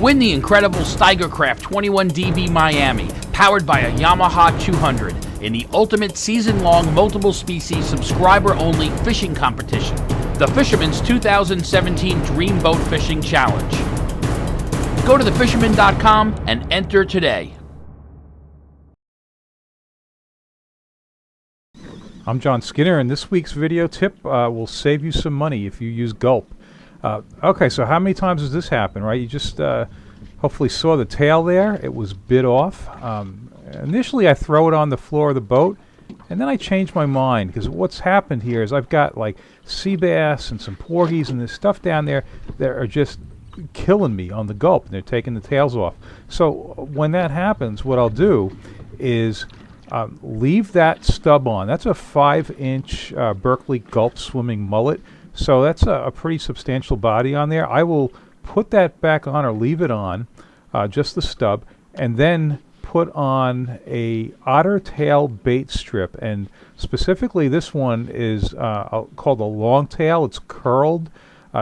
Win the incredible Steigercraft 21DB Miami, powered by a Yamaha 200, in the ultimate season-long multiple-species subscriber-only fishing competition, the Fisherman's 2017 Dream Boat Fishing Challenge. Go to thefisherman.com and enter today. I'm John Skinner, and this week's video tip will save you some money if you use Gulp. Okay, so how many times does this happen, right? You just hopefully saw the tail there. It was bit off. Initially, I throw it on the floor of the boat, and then I change my mind, because what's happened here is I've got like sea bass and some porgies and this stuff down there that are just killing me on the Gulp, and they're taking the tails off. So when that happens, what I'll do is leave that stub on. That's a 5-inch Berkeley Gulp swimming mullet, so that's a pretty substantial body on there. I will put that back on, or leave it on, just the stub, and then put on a otter tail bait strip, and specifically this one is called a long tail. It's curled,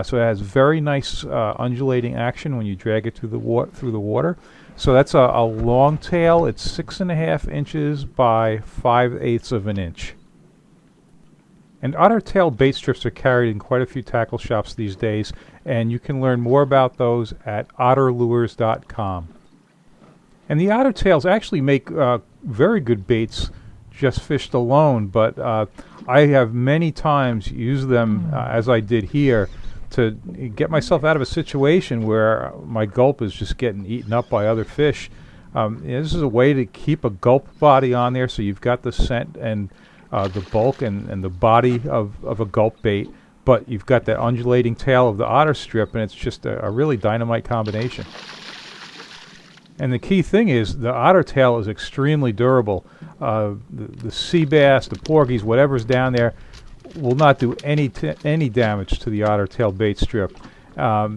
so it has very nice undulating action when you drag it through the water. So that's a long tail. It's 6.5 inches by 5/8 of an inch. And otter tail bait strips are carried in quite a few tackle shops these days, and you can learn more about those at otterlures.com. And the otter tails actually make very good baits just fished alone, but I have many times used them, as I did here, to get myself out of a situation where my Gulp is just getting eaten up by other fish. This is a way to keep a Gulp body on there, so you've got the scent and the bulk and the body of a Gulp bait, but you've got that undulating tail of the otter strip, and it's just a really dynamite combination. And the key thing is the otter tail is extremely durable. The sea bass, the porgies, whatever's down there, will not do any damage to the otter tail bait strip.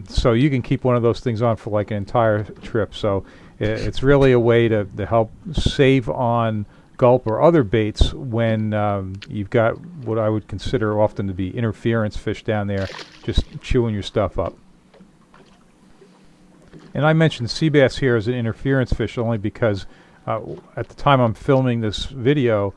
So you can keep one of those things on for like an entire trip. So it's really a way to help save on Gulp or other baits when you've got what I would consider often to be interference fish down there just chewing your stuff up. And I mentioned sea bass here as an interference fish only because at the time I'm filming this video,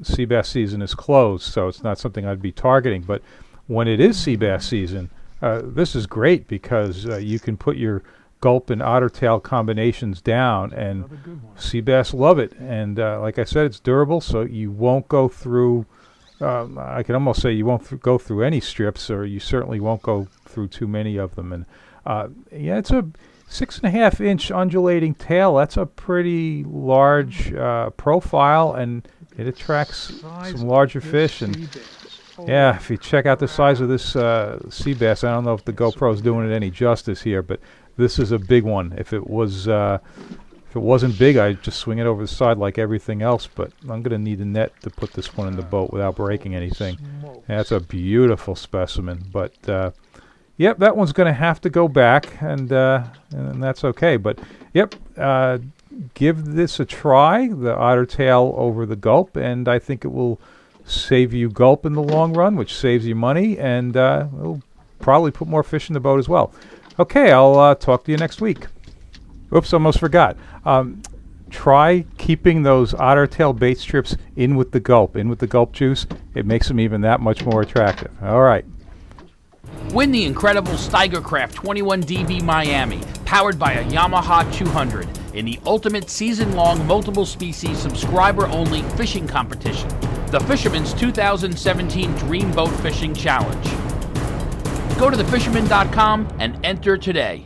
sea bass season is closed, so it's not something I'd be targeting. But when it is sea bass season, this is great because you can put your Gulp and otter tail combinations down, and sea bass love it. And like I said, it's durable, so you won't go through, I can almost say you won't go through any strips, or you certainly won't go through too many of them. And yeah, it's a 6.5-inch undulating tail. That's a pretty large profile, and it attracts some larger fish. And yeah, if you check out the size of this sea bass, I don't know if the GoPro is doing it any justice here, but this is a big one. If it wasn't big, I'd just swing it over the side like everything else. But I'm going to need a net to put this one in the boat without breaking anything. And that's a beautiful specimen, but. Yep, that one's going to have to go back, and that's okay. But, yep, give this a try, the otter tail over the Gulp, and I think it will save you Gulp in the long run, which saves you money, and it'll probably put more fish in the boat as well. Okay, I'll talk to you next week. Oops, almost forgot. Try keeping those otter tail bait strips in with the Gulp juice. It makes them even that much more attractive. All right. Win the incredible Steigercraft 21DB Miami, powered by a Yamaha 200, in the ultimate season-long multiple-species subscriber-only fishing competition, the Fisherman's 2017 Dream Boat Fishing Challenge. Go to thefisherman.com and enter today.